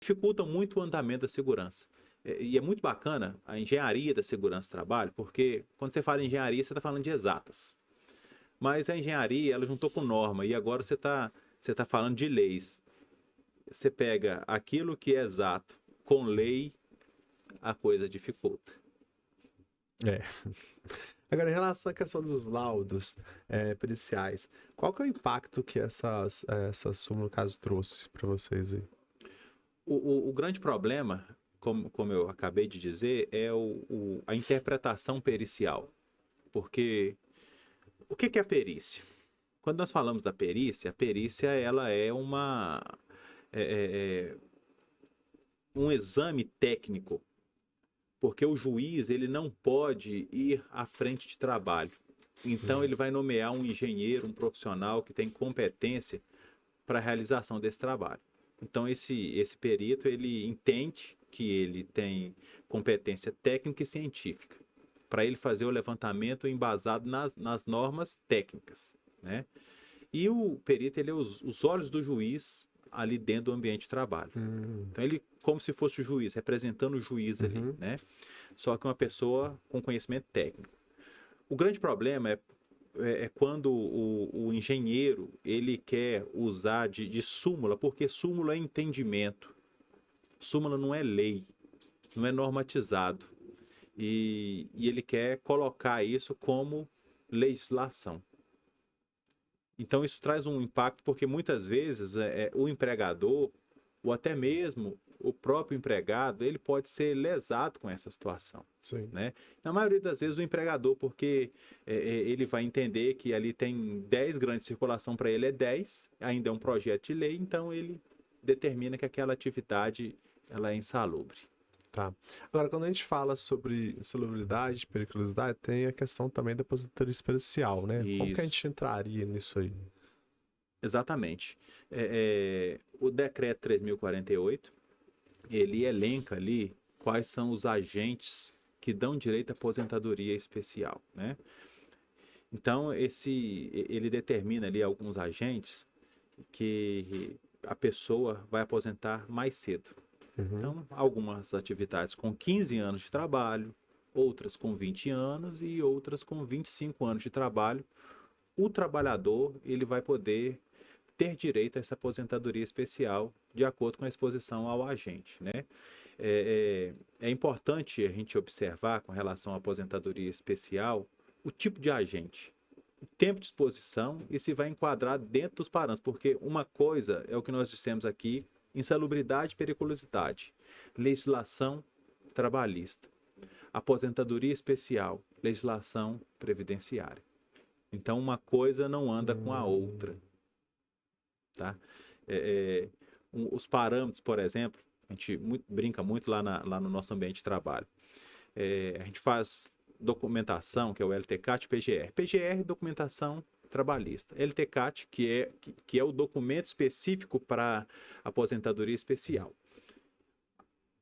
dificultam muito o andamento da segurança. E é muito bacana a engenharia da segurança do trabalho, porque quando você fala em engenharia, você está falando de exatas. Mas a engenharia, ela juntou com norma, e agora você tá falando de leis. Você pega aquilo que é exato com lei, a coisa dificulta. É. Agora, em relação à questão dos laudos periciais, qual que é o impacto que essa súmula, no caso, trouxe para vocês aí? O grande problema, como eu acabei de dizer, é a interpretação pericial. Porque o que é a perícia? Quando nós falamos da perícia, a perícia ela é é- é um exame técnico, porque o juiz ele não pode ir à frente de trabalho. Então ele vai nomear um engenheiro, um profissional que tem competência para a realização desse trabalho. Então esse perito ele entende que ele tem competência técnica e científica para ele fazer o levantamento embasado nas normas técnicas, né? E o perito ele é os olhos do juiz ali dentro do ambiente de trabalho. Então ele como se fosse o juiz, representando o juiz ali, né? Só que uma pessoa com conhecimento técnico. O grande problema é quando o engenheiro ele quer usar de súmula, porque súmula é entendimento. Súmula não é lei, não é normatizado. E ele quer colocar isso como legislação. Então isso traz um impacto porque muitas vezes o empregador, ou até mesmo o próprio empregado, ele pode ser lesado com essa situação. Sim. Né? Na maioria das vezes o empregador, porque ele vai entender que ali tem 10 grandes circulação para ele é 10, ainda é um projeto de lei, então ele determina que aquela atividade ela é insalubre. Tá. Agora, quando a gente fala sobre insalubridade, periculosidade, tem a questão também da aposentadoria especial, né? Como que a gente Isso. entraria nisso aí? Exatamente. O decreto 3048, ele elenca ali quais são os agentes que dão direito à aposentadoria especial, né? Então, ele determina ali alguns agentes que a pessoa vai aposentar mais cedo. Então, algumas atividades com 15 anos de trabalho, outras com 20 anos e outras com 25 anos de trabalho. O trabalhador ele vai poder ter direito a essa aposentadoria especial de acordo com a exposição ao agente, né? É importante a gente observar com relação à aposentadoria especial o tipo de agente, o tempo de exposição e se vai enquadrar dentro dos parâmetros, porque uma coisa é o que nós dissemos aqui, insalubridade e periculosidade, legislação trabalhista, aposentadoria especial, legislação previdenciária. Então uma coisa não anda com a outra. Tá? Os parâmetros, por exemplo, a gente brinca muito lá no nosso ambiente de trabalho. A gente faz documentação, que é o LTCAT e PGR. PGR, documentação trabalhista. LTCAT, que é o documento específico para aposentadoria especial.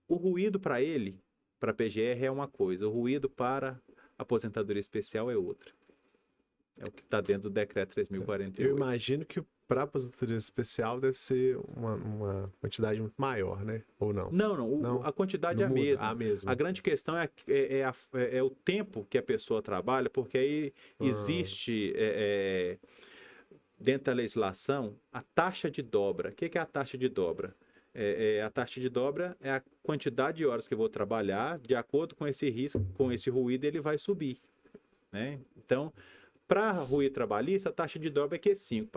O ruído para ele, para PGR, é uma coisa. O ruído para aposentadoria especial é outra. É o que está dentro do decreto 3048. Eu imagino que para aposentadoria especial deve ser uma quantidade muito maior, né? Ou não? Não, a quantidade Não é a muda? mesma. A mesma. A grande questão é o tempo que a pessoa trabalha, porque aí existe, dentro da legislação, a taxa de dobra. O que é a taxa de dobra? A taxa de dobra é a quantidade de horas que eu vou trabalhar, de acordo com esse risco, com esse ruído, ele vai subir. Né? Então, para ruído trabalhista, a taxa de dobra é Q5.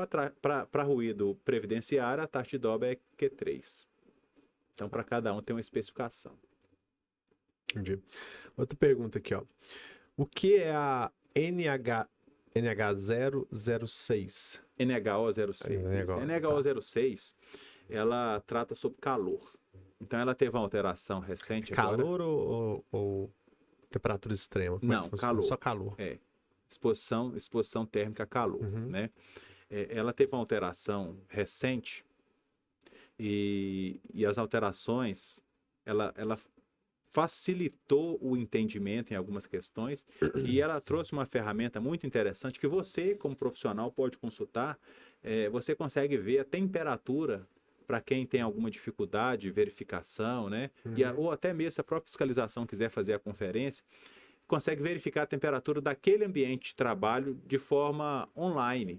Para ruído previdenciário, a taxa de dobra é Q3. Então, para cada um tem uma especificação. Entendi. Outra pergunta aqui, ó. O que é a NH006? NHO06. NHO06, ela trata sobre calor. Então, ela teve uma alteração recente Calor agora. ou temperatura extrema? Como Não, calor. Só calor. Exposição térmica a calor, né? Ela teve uma alteração recente e as alterações, ela facilitou o entendimento em algumas questões e ela trouxe uma ferramenta muito interessante que você, como profissional, pode consultar. Você consegue ver a temperatura para quem tem alguma dificuldade de verificação, né? Ou até mesmo se a própria fiscalização quiser fazer a conferência, consegue verificar a temperatura daquele ambiente de trabalho de forma online.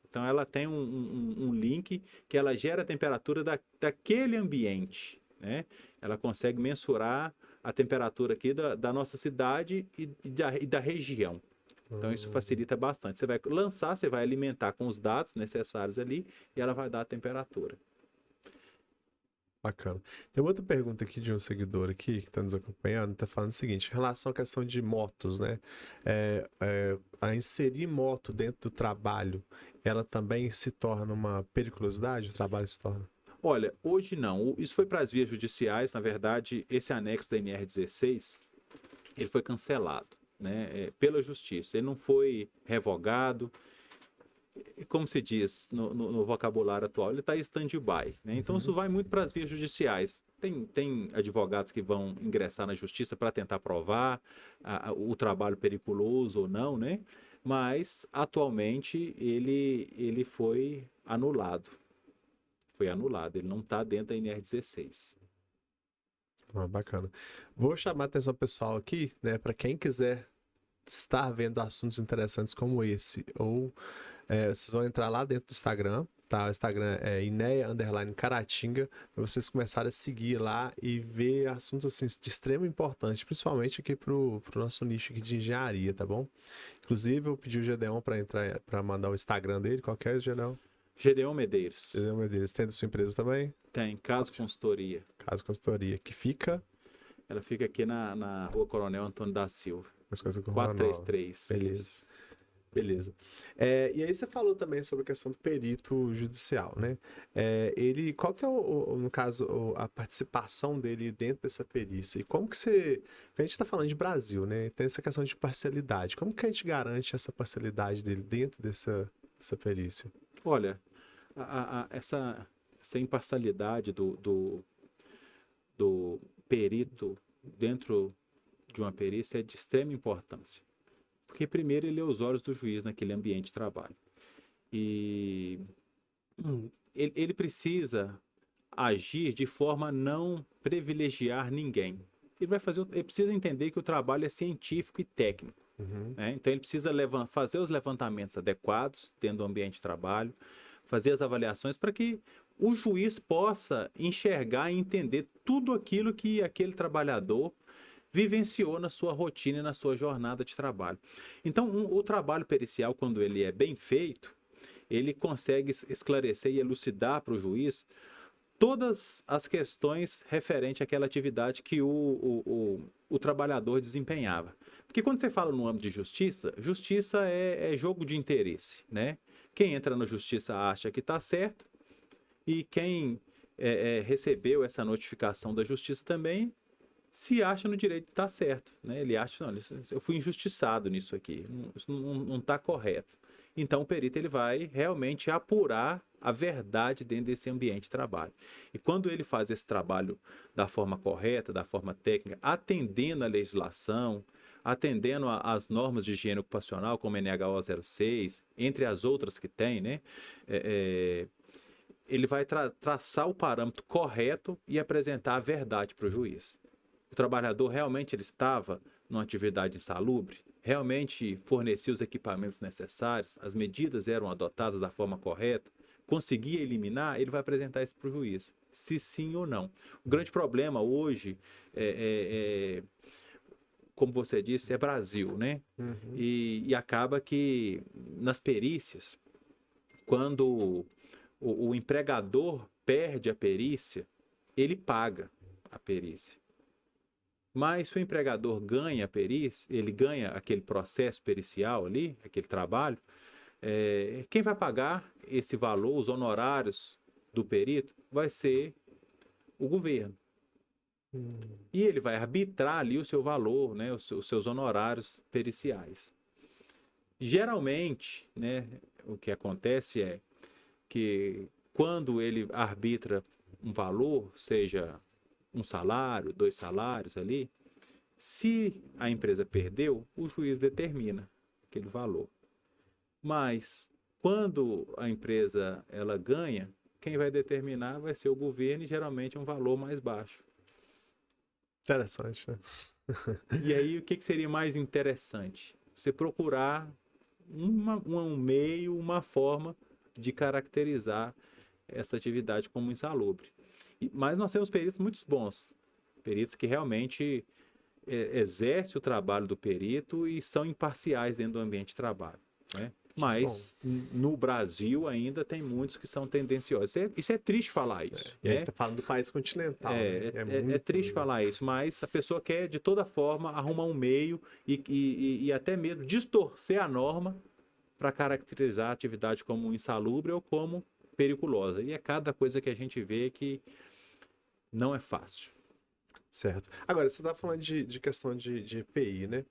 Então, ela tem um link que ela gera a temperatura daquele ambiente, né? Ela consegue mensurar a temperatura aqui da nossa cidade e da região. Então, isso facilita bastante. Você vai lançar, você vai alimentar com os dados necessários ali e ela vai dar a temperatura. Bacana. Tem outra pergunta aqui de um seguidor aqui que está nos acompanhando, está falando o seguinte, em relação à questão de motos, né? A inserir moto dentro do trabalho, ela também se torna uma periculosidade? O trabalho se torna? Olha, hoje não. Isso foi para as vias judiciais. Na verdade, esse anexo da NR16, ele foi cancelado, né? Pela justiça. Ele não foi revogado. Como se diz no vocabulário atual, ele está em stand-by, né? Então, isso vai muito para as vias judiciais. Tem advogados que vão ingressar na justiça para tentar provar o trabalho periculoso ou não, né? Mas, atualmente, ele foi anulado. Foi anulado, ele não está dentro da NR16. Bacana. Vou chamar a atenção pessoal aqui, né? Para quem quiser estar vendo assuntos interessantes como esse, ou vocês vão entrar lá dentro do Instagram, tá? O Instagram é Ineia_Caratinga, para vocês começarem a seguir lá e ver assuntos assim de extrema importância, principalmente aqui pro nosso nicho aqui de engenharia, tá bom? Inclusive, eu pedi o Gedeon para entrar, para mandar o Instagram dele. Qual que é, Gedeon? Gedeon Medeiros. Gedeon Medeiros. Tem da sua empresa também? Tem, Caso Consultoria. Caso Consultoria, que fica? Ela fica aqui na Rua Coronel Antônio da Silva. As coisas com 433. Beleza. Isso. Beleza. E aí você falou também sobre a questão do perito judicial, né? Qual que é, no caso, a participação dele dentro dessa perícia? E como que você... A gente está falando de Brasil, né? Tem essa questão de parcialidade. Como que a gente garante essa parcialidade dele dentro dessa perícia? Olha, essa imparcialidade do perito dentro de uma perícia é de extrema importância. Porque, primeiro, ele é os olhos do juiz naquele ambiente de trabalho. E ele precisa agir de forma a não privilegiar ninguém. Ele precisa entender que o trabalho é científico e técnico. Né? Então, ele precisa fazer os levantamentos adequados dentro do ambiente de trabalho, fazer as avaliações para que o juiz possa enxergar e entender tudo aquilo que aquele trabalhador vivenciou na sua rotina e na sua jornada de trabalho. Então, o trabalho pericial, quando ele é bem feito, ele consegue esclarecer e elucidar para o juiz todas as questões referentes àquela atividade que o trabalhador desempenhava. Porque quando você fala no âmbito de justiça, justiça é jogo de interesse, né? Quem entra na justiça acha que está certo e quem recebeu essa notificação da justiça também se acha no direito de estar certo, né? Ele acha, não, eu fui injustiçado nisso aqui, isso não está correto. Então, o perito ele vai realmente apurar a verdade dentro desse ambiente de trabalho. E quando ele faz esse trabalho da forma correta, da forma técnica, atendendo a legislação, atendendo às normas de higiene ocupacional, como NHO 06, entre as outras que tem, né? Ele vai traçar o parâmetro correto e apresentar a verdade para o juiz. O trabalhador realmente ele estava numa atividade insalubre, realmente fornecia os equipamentos necessários, as medidas eram adotadas da forma correta, conseguia eliminar, ele vai apresentar isso para o juiz, se sim ou não. O grande problema hoje como você disse, é Brasil, né? E acaba que nas perícias, quando o empregador perde a perícia, ele paga a perícia. Mas se o empregador ganha a perícia, ele ganha aquele processo pericial ali, aquele trabalho, quem vai pagar esse valor, os honorários do perito, vai ser o governo. E ele vai arbitrar ali o seu valor, né, os seus honorários periciais. Geralmente, né, o que acontece é que quando ele arbitra um valor, seja um salário, 2 salários ali, se a empresa perdeu, o juiz determina aquele valor. Mas quando a empresa ela ganha, quem vai determinar vai ser o governo e geralmente um valor mais baixo. Interessante, né? E aí, o que seria mais interessante? Você procurar um meio, uma forma de caracterizar essa atividade como insalubre. Mas nós temos peritos muito bons, peritos que realmente exercem o trabalho do perito e são imparciais dentro do ambiente de trabalho, né? Mas no Brasil ainda tem muitos que são tendenciosos. Isso é triste falar isso. E a gente está falando do país continental. Né? É triste falar isso, mas a pessoa quer de toda forma arrumar um meio e até mesmo distorcer a norma para caracterizar a atividade como insalubre ou como periculosa. E é cada coisa que a gente vê que não é fácil. Certo. Agora, você está falando de questão de EPI, né?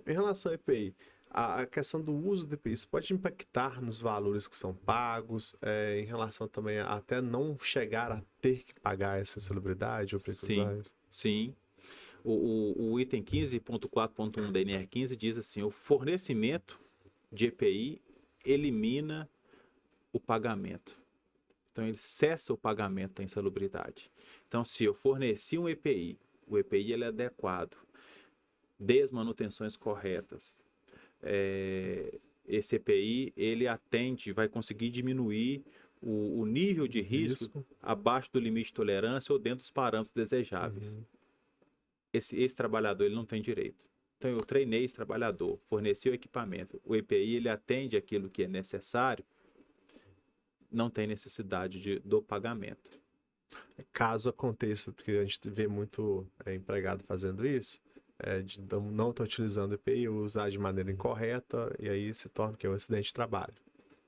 Em relação ao EPI, a questão do uso do EPI, isso pode impactar nos valores que são pagos, em relação também a até não chegar a ter que pagar essa insalubridade ou periculosidade? Sim. O item 15.4.1 da NR15 diz assim: o fornecimento de EPI elimina o pagamento. Então, ele cessa o pagamento da insalubridade. Então, se eu forneci um EPI, o EPI ele é adequado, dê as manutenções corretas, esse EPI ele atende, vai conseguir diminuir o nível de risco abaixo do limite de tolerância ou dentro dos parâmetros desejáveis. Esse trabalhador ele não tem direito. Então, eu treinei esse trabalhador, forneci o equipamento, o EPI ele atende aquilo que é necessário, não tem necessidade do pagamento. Caso aconteça, que a gente vê muito empregado fazendo isso, de não estar utilizando o EPI, usar de maneira incorreta, e aí se torna que é um acidente de trabalho.